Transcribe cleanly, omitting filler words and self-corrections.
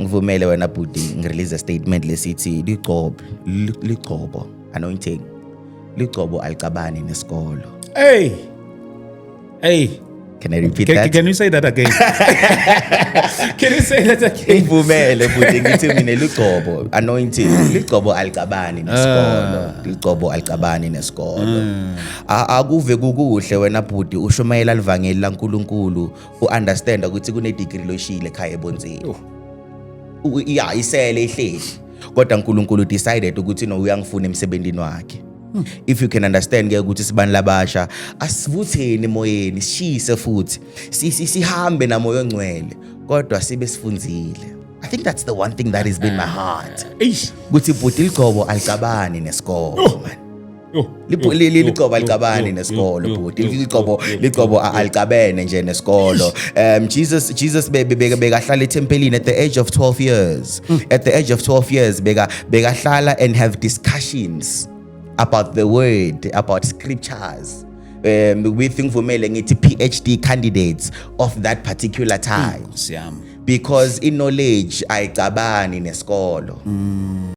ngivumele wena bhuti ngirelease a statement lesithi liqobo anointing liqobo alicabani nesikolo. Hey. Can I repeat that? Can you say that again? Can you say that again? Ngivumele bhuti ngithi mina liqobo anointing liqobo alicabani nesikolo. Liqobo alicabani nesikolo. Akuve kukuhle wena bhuti ushumayela livangeli laNkulunkulu uunderstand ukuthi kune degree loshile ekhaya ebonzeni. Yeah, isele ihleli. Kodwa uNkulunkulu decided ukuthi no uyangifuna emsebenzini wakhe. If you can understand ke ukuthi sibani labasha asivutheni emoyeni sishise futhi sihambe namoya ongcwele kodwa sibe sifunzile. I think that's the one thing that has been my heart. Ukuthi bhuti liqobo alicabani nesikolo man. Liqobo alicabani nesikolo bhuti liqobo alicabene nje nesikolo. Jesus bekahlala etempelini at the age of 12 years. At the age of 12 years bekahlala and have discussions about the word, about scriptures. We think vumele ngithi PhD candidates of that particular time. Because in knowledge ayicabani nesikolo.